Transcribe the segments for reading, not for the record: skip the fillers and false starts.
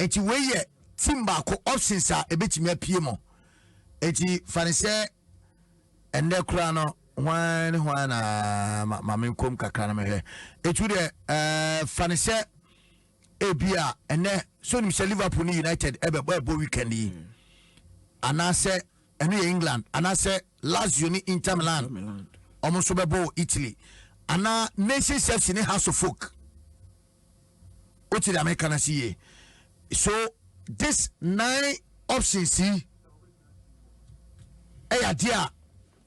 enti we ye team baako options a ebetimi apie mo enti fane se ende kura no hwan na mamenkom kakra na mehwe etu de fane se ebia ene so nim se Liverpool ni United ebo weekend yi anase eno England anase Lazio ni Inter Milan almost bebo Italy ana Nations FC ni House of Folk oti the American see. So this 9 options see dia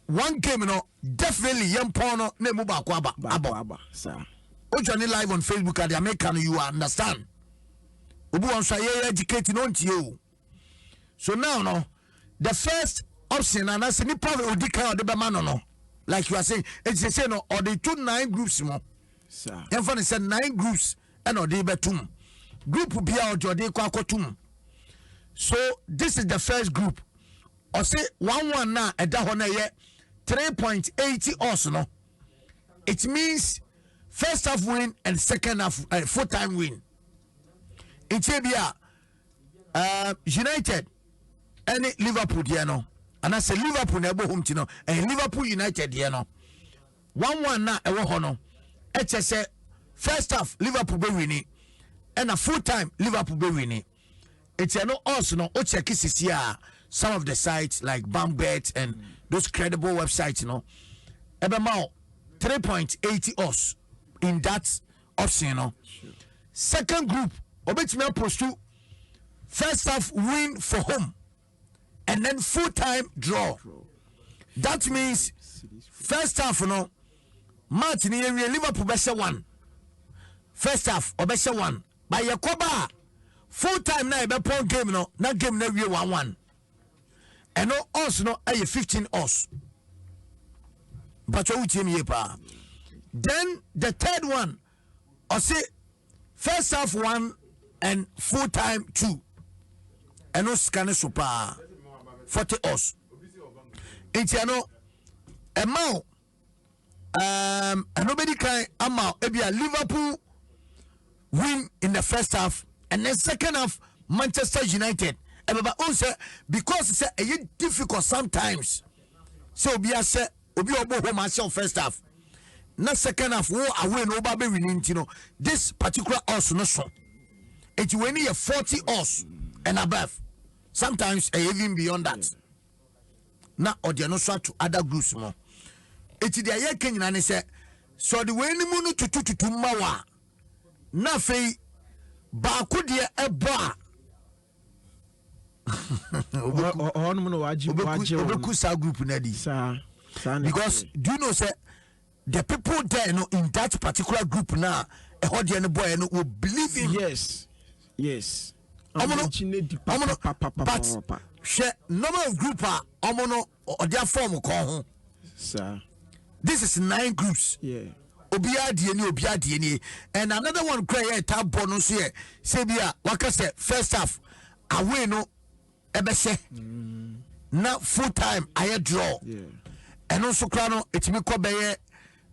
one game no definitely yempon no na mu ba ko aba sir ojani live on Facebook at the American you understand obu won so ye educate no ntie. So now no the first option and as ni power odi kan de be ma no like you are saying it's say no or the 2 9 groups mo sir even say 9 groups and or dey betum group bia or dey kwa akotum. So this is the first group or say 1-1 na eda ho na ye 3.80 odds no. It means first half win and second half full time win. It's bia United any Liverpool there no and I say Liverpool na ebo home ti no and Liverpool United there no 1-1 na ewo ho no e say first half Liverpool be winning and a full time Liverpool be winning. It's no also no o check here some of the sites like BamBet and those credible websites you know ebe ma 3.80 odds in that option you know. Second group obetime post to first half win for home and then full time draw. That means first half you know match ni Liverpool be 1 first half obese 1 by Yakoba full time na ebe pon game no na game na wie 1-1 and no odds no aye 15 odds but what team ye pa. Then the third one I say first half 1 and full time 2 and no scan super 40 odds it's no amount and nobody can amount ebia Liverpool win in the first half and then second half Manchester United because it's a difficult sometimes so obi ase obi obo home myself first half na second half wo away no ba be winning you this particular odds no so it when you 40 odds and above sometimes even beyond that na odi no so to other groups mo it dey ye kenyina ne say so the way ni mu no tutututu mawa na fei ba ko de ebo a obeku group na di because do you know say the people there you know in that particular group now a hodian boy no will believe in yes but share number of group omono or their form ko ho sir this is 9 groups obiadi and another one cry tab bonus here say bia waka say first half away no ebese na full time I draw and also krano it me ko beye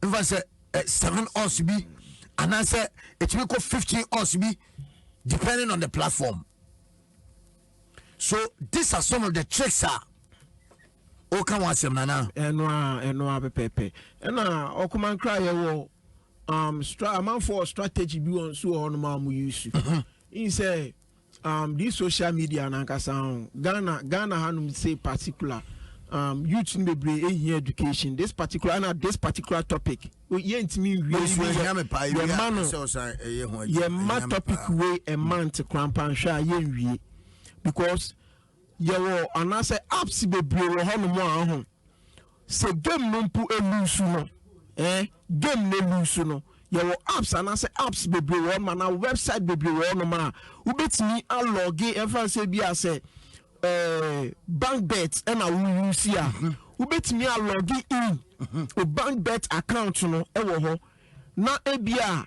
even say 7 odds bi and I say it me ko 15 odds bi depending on the platform. So these are some of the tricks o kan wa sem nana eno pepe ena okuman cry wo man for strategy bi on so on ma mu use in say this social media na nkasa Ghana hanum say particular youth in the brain education this particular topic ye ntimi ye ma topic way a month crampan sha ye wie because yawo anase apps bebre wo hono mo ahun se game no mpu elusu no game no elusu no yawo apps anase apps bebre wo ma na website bebre wo no ma ubetimi alogi efa se bia se BankBet and a use ya ubetimi alogi in o BankBet account no ewo ho na ebia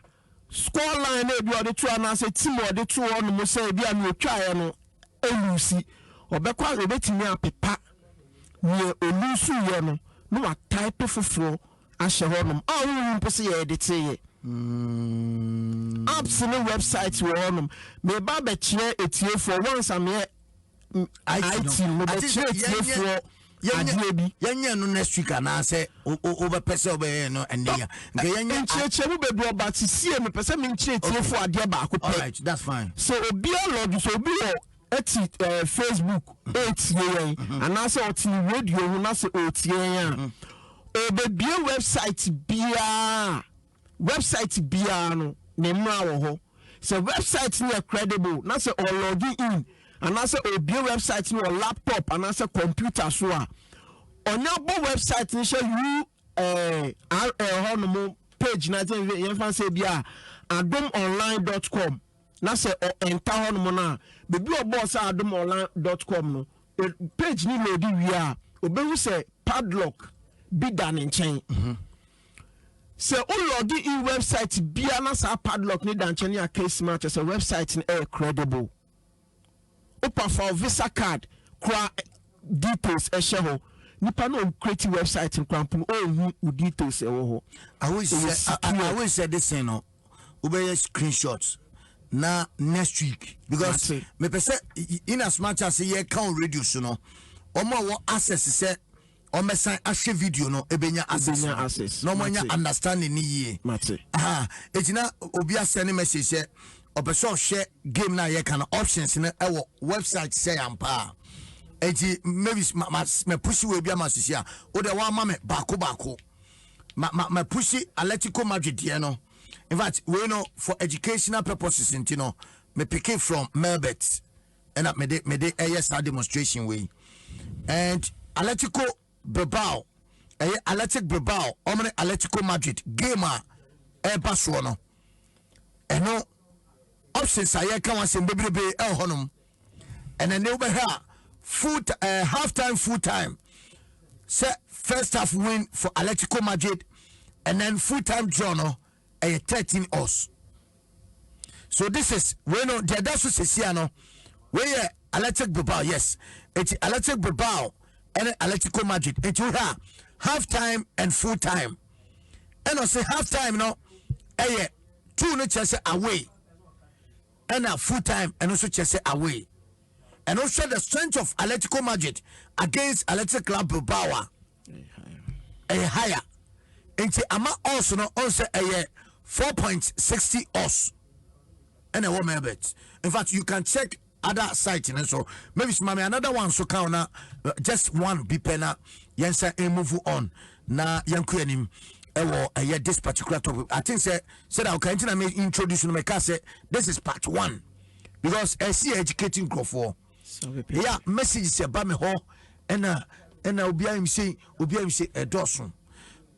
score line ebia de to anase team o de to no mo se ebia no twa no elusi obekwa obetimi apepa ye olusu ye no wa type foforo ahye honom a wo mpose ye de teye apps no website wɔ hɔnom meba bɛkyerɛ etiefoɔ once am yɛ IT no bɛkyerɛ etiefoɔ adeɛ bi yɛnyɛ no next week anaasɛ wobɛpɛ sɛ wobɛyɛ no ɛnɛ ya nka yɛnyɛ nkyerɛkyerɛ mu bebree ɔba te sie mepɛ sɛ menkyerɛ etiefoɔ adeɛ baako pɛ alright that's fine so obi alɔdo so obi wɔ eti Facebook etie yɛn anaasɛ ɔte radio ho na sɛ ɔtie yɛn a obebie website biara no ne mmara wɔ hɔ sɛ website no yɛ credible na sɛ ɔlɔgi in anaasɛ obie website no wɔ laptop anaasɛ computer so a ɔnyɛ bɔ website no hyɛ hɔnom page na yɛmfa sɛ bi a adomonline.com na sɛ ɔɛnta hɔnom no a beebi ɔbɔɔ sɛ adomonline.com no page ni lodi wie a obɛhu sɛ padlock bi da ne nkyɛn sɛ ɔlɔgi in website bia na saa padlock ni da nkyɛn ne a case match sɛ website no ɛyɛ credible opa for visa card kura details ɛhyɛ hɔ nipa no create website nkrampo no ɔhu details ɛwɔ hɔ I wish say this thing no obey screenshots na next week because me pese in as much as ye can radio so no omo wo access say omesan ahwe video no ebenya access no monya understanding ni ye etina obi asend message say opeso share game na ye kan options na ewo website say ampa enti maybe me push we bia masisia o de wa ma me bako ma push Atletico Madrid here no. In fact, we know for educational purposes, you know, me pick it from Melbet and me de ASR demonstration way. And Atletico Bilbao, Athletic Bilbao, Atletico Madrid, gamer, Barcelona. And no options I can was in baby El Honum. And then over here, half-time, full-time. Set first half win for Atletico Madrid, and then full-time draw no. 13 us. So this is we know the that's what say no. We Athletic Bilbao, yes. It's Athletic Bilbao and Atletico Madrid. It's half time and full time. And I say half time no. Two no chase away. And a full time and also chase away. And also the strength of Atletico Madrid against Athletic Club Bilbao. Higher. And ama also no also 4.60 us and a woman bet. In fact, you can check other sites and so maybe another one so count just one bipena yensa move on na yankuanim this particular topic. I think said I can introduce me say this is part 1 because I see educating growth for yeah messages about me ho and obi am say a dozen.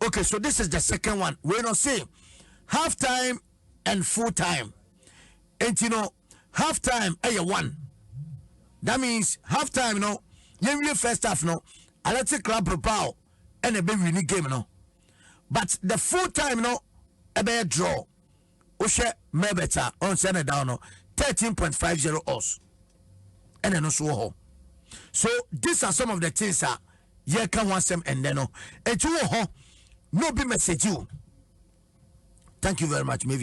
Okay, so this is the second one. We not say half time and full time. And you know, half time one. That means half time, no, you first half, no, Athletic Club Bilbao and a big winning game, no. But the full time, no, a bad draw. Oshe Mebeta on Senate down, no, 13.50 us. And then also. So these are some of the things that you can want them and then no. And you no be message you. Thank you very much. Maybe.